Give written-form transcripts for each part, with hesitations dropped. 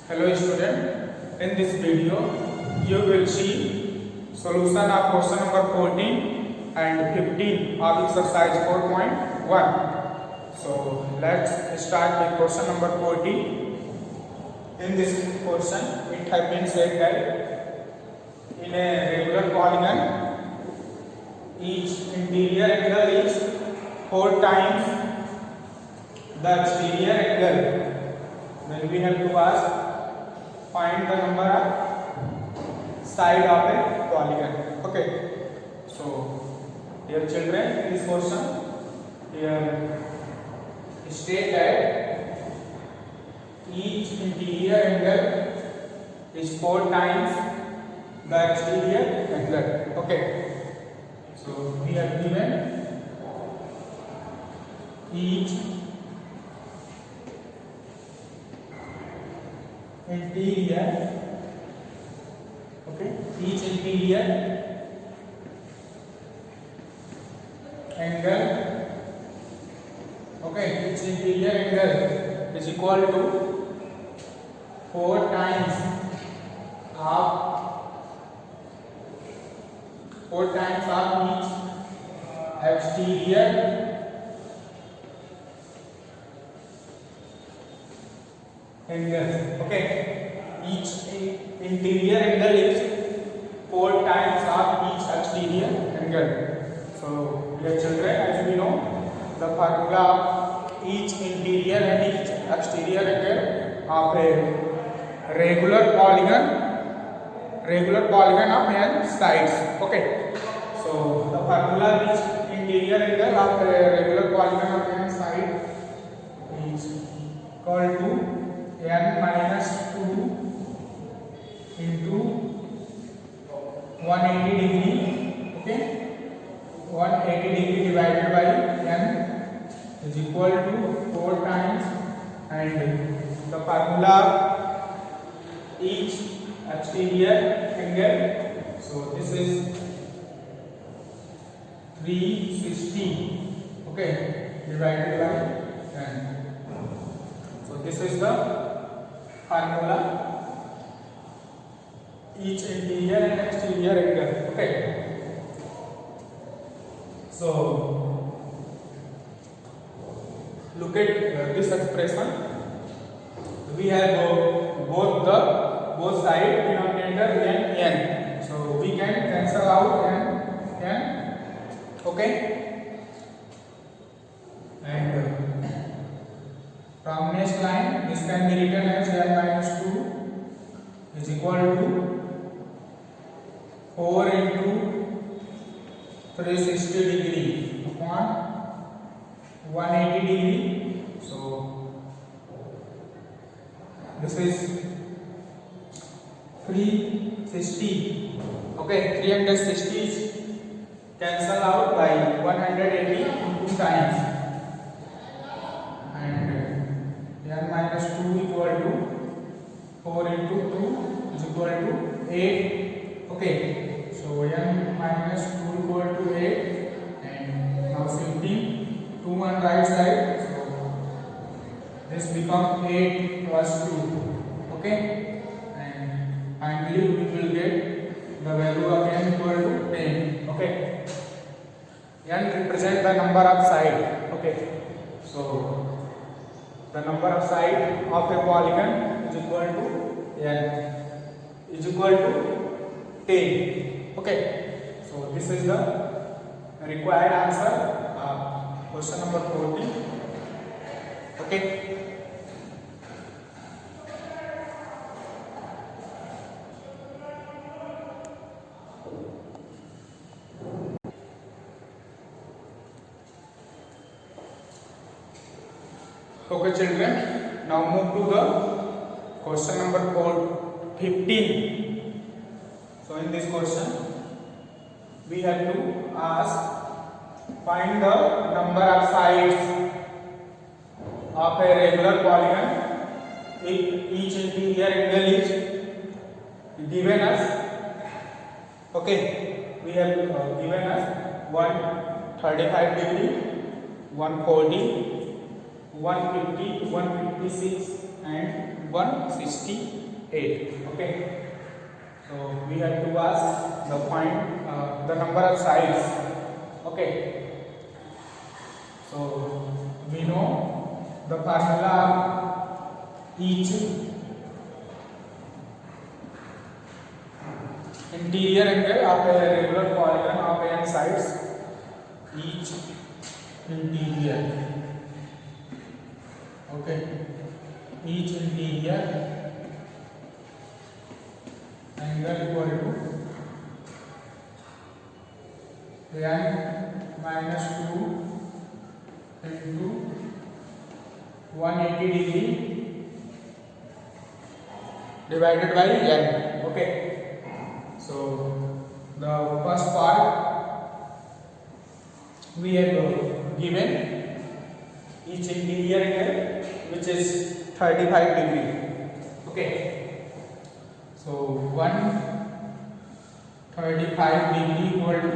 Hello student, in this video you will see solution of question number 14 and 15 of exercise 4.1. So let's start with question number 14. In this question it has been said that in a regular polygon each interior angle is 4 times the exterior angle. Then we have to ask find the number of side of a polygon. Okay, so dear children, in this question here state that each interior angle is 4 times the exterior angle. Okay, so we have given each interior, each interior angle, each interior angle is equal to 4 times of each exterior angle. Each interior angle is 4 times of each exterior angle. So dear children, as we know, the formula of each interior and each exterior angle of a regular polygon of n sides. So the formula of each interior angle of a regular polygon of n side is equal to n minus 2 into 180 degree. 180 degree divided by n is equal to 4 times, and the formula of each exterior angle, so this is 360 divided by n. So this is the formula each interior and exterior angle. So look at this expression. We have both side denominator n. So we can cancel out n. And from next line this can be written as n minus 2 is equal to 4 into 360 degree upon 180 degree. So this is 360. 360 is cancel out by 180 2 times, and n minus 2 equal to 4 into 2 is equal to 8. So n minus 2 equal to 8, and now shifting 2 on right side, so this becomes 8 plus 2. And finally we will get the value of n equal to 10. N represent the number of side. So the number of side of a polygon is equal to n is equal to 10. So this is the required answer of question number 14. Children, now move to the question number 15. So in this question we have to ask find the number of sides of a regular polygon if each interior angle is given us. We have given us 135 degree, 140, 150, 156 and 168. Okay, so we have to ask the the number of sides. Okay, so we know the formula of each interior angle of a regular polygon of n sides. Each interior, okay, each interior angle equal to n minus 2 into 180 degree divided by n. Okay, so the first part we have given each interior angle, which is 35 degree. Okay, so 135 degree equal to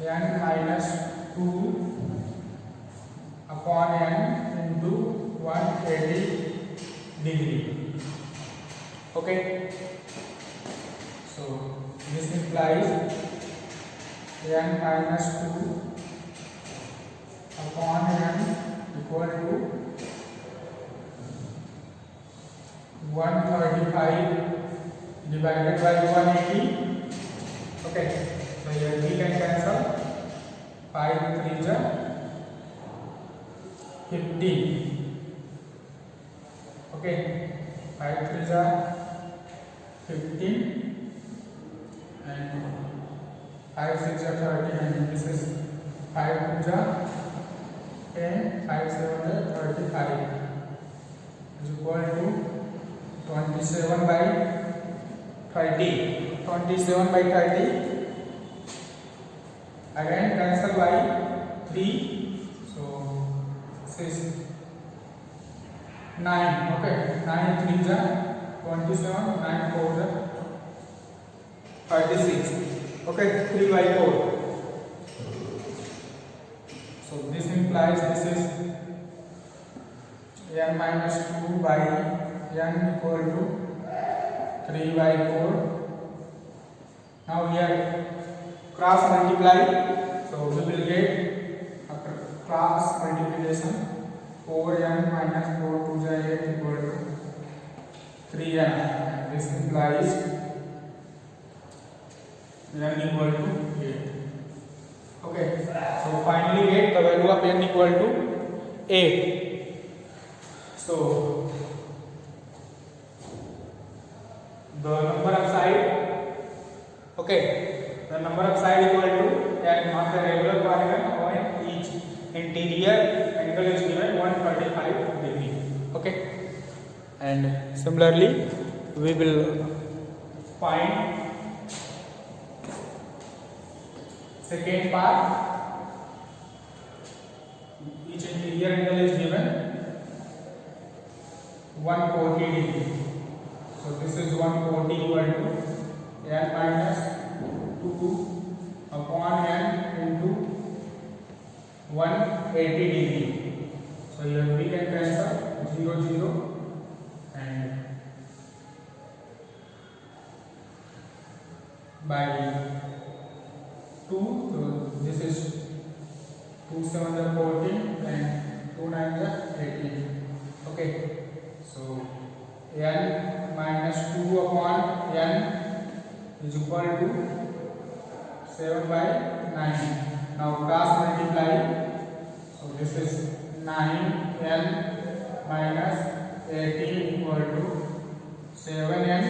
n minus 2 upon n into 180 degree. Okay, so this implies n minus 2 upon n equal to 135 divided by 180. Okay, so here we can cancel 5 3 is 50. Okay, 5 3 is 15 and 5 6 is 30, and this is 5 2 is 10, 5 7 is 35 is equal to 27 by 30. 27 by 30 again cancel by 3, so this is 9. Okay, 9 3 is 27, 9 4 is 36. Okay, 3 by 4. So this implies this is n minus 2 by n equal to 3 by 4. Now here cross multiply, so we will get after cross multiplication 4n minus 4 2 is 8 equal to 3n, and this implies n equal to 8. Okay, so finally get the value of n equal to 8. So the number of side, okay, the number of side equal to n of the regular polygon on each interior angle is given 135 degree. Okay, and similarly we will find second part. Each interior angle is given 140 degree. So this is 140 equal to n minus 2 upon n into 180 degree. So here we can cancel 0 0 and by 2, so this is 2 7 is 14 and 2 9 is 18. Okay, so n minus 2 upon n is equal to 7 by 9. Now cross multiply, so this is 9n minus 18 equal to 7n.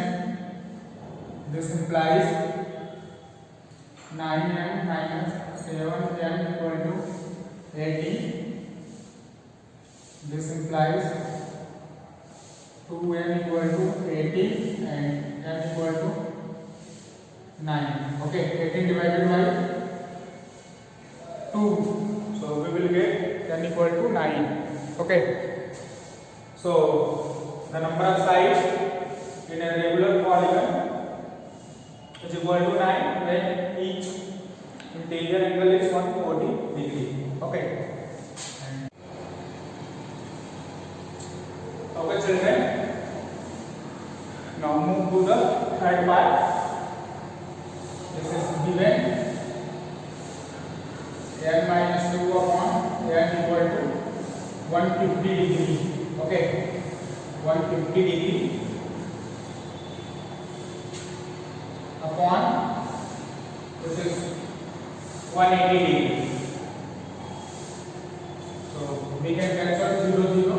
This implies 9n minus 7n equal to 18. This implies 2n equal to 18 and n equal to 9. Okay, 18 divided by 2, so we will get n equal to 9. Okay, so the number of sides in a regular polygon is equal to 9 when each interior angle is 140 degree. Okay, okay children, move to the third part. This is given n minus 2 upon n equal to 150 degree. Okay, 150 degree upon this is 180 degree. So we can cancel 0 0.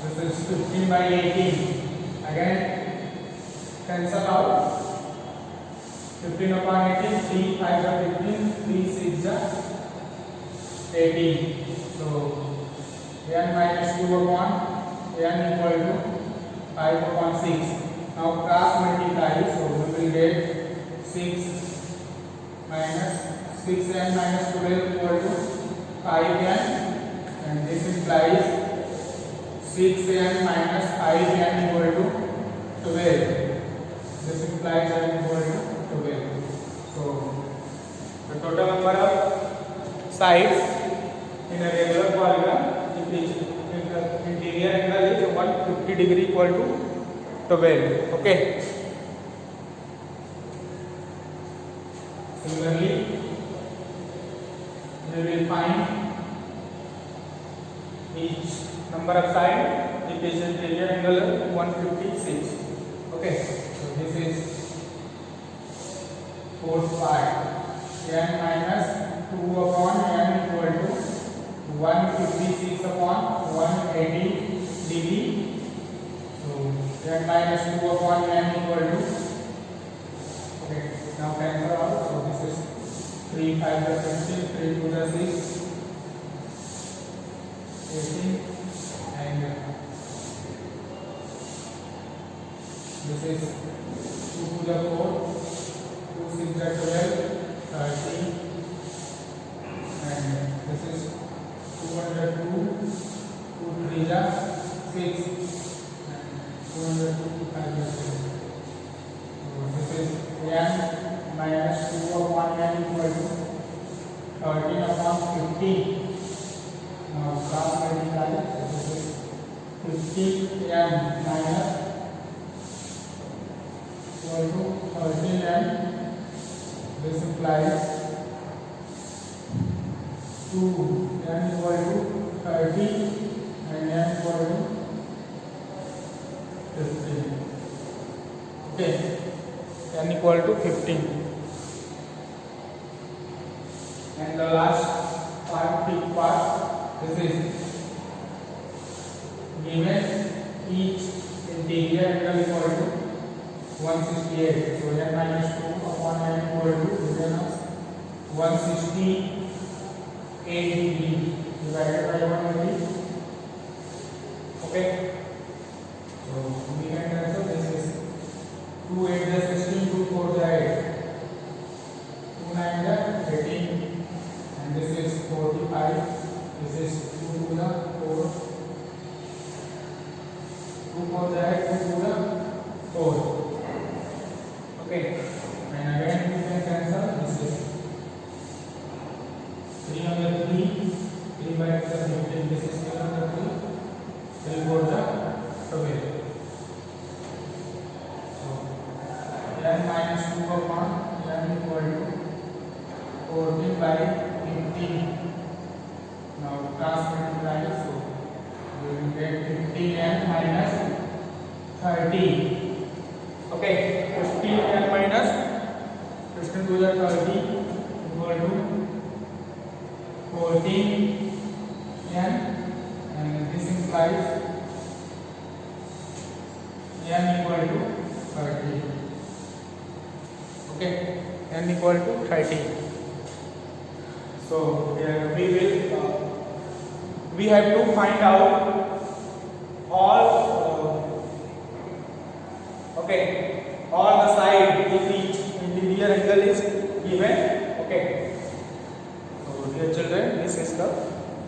This is 15 by 18. Again cancel out. 15 upon 18, 3 5 are 15, 3 6 are 18. So n minus 2 upon n equal to 5 upon 6. Now cross multiply, so we will get 6 minus 6n minus 12 equal to 5n, and this implies 6n minus 5n equal to 12. This implies n equal to 12. So the total number of sides in a regular polygon, if the interior angle is 150 degree equal to 12. Okay. Similarly, we will find each number of sides if its interior angle is 156. Okay. So this is fourth part. n minus 2 upon n equal to 156 upon 180 degree. So n minus 2 upon n equal to, okay, now cancel out. So this is 3 5 are 20, 3 2 are 6, 18, and this is 2 to the 4, 2 6 are 12, 30, and this is 202, 2 3 are 6, and 202 5 are 6. So this is n minus 2 upon n equal to 13 upon 15. Now cross multiply, so this is 15n minus equal to 13n. This implies 2n equal to 30 and n equal to 15. Okay, n equal to 15. And the last part, fifth part, this is given each interior angle equal to 168. So n minus 2 upon n equal to given us 168 degree divided by 180. Okay. So we can cancel. This is 2 8 is 16, 2 4 is 8, 2 9 is 18, and this is 45. This is 2 to the 4, 2 4 is 8, 2 to the 4. Okay, and again we can cancel. This is 3 on the 3, 3 by 15. This is 3 on the 3, 3 4 is 12. So n minus 2 upon n equal to 14 by 15. Now cross multiply, so we will get 15n minus 30. Okay, 15n minus 15 to the 30 equal to 14n, and this implies n equal to 30. Okay, n equal to 30. So here we have to find out all all the side if each interior angle is given. Okay, so dear children, this is the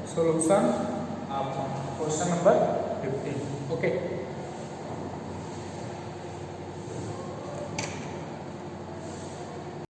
solution of question number 15. Okay.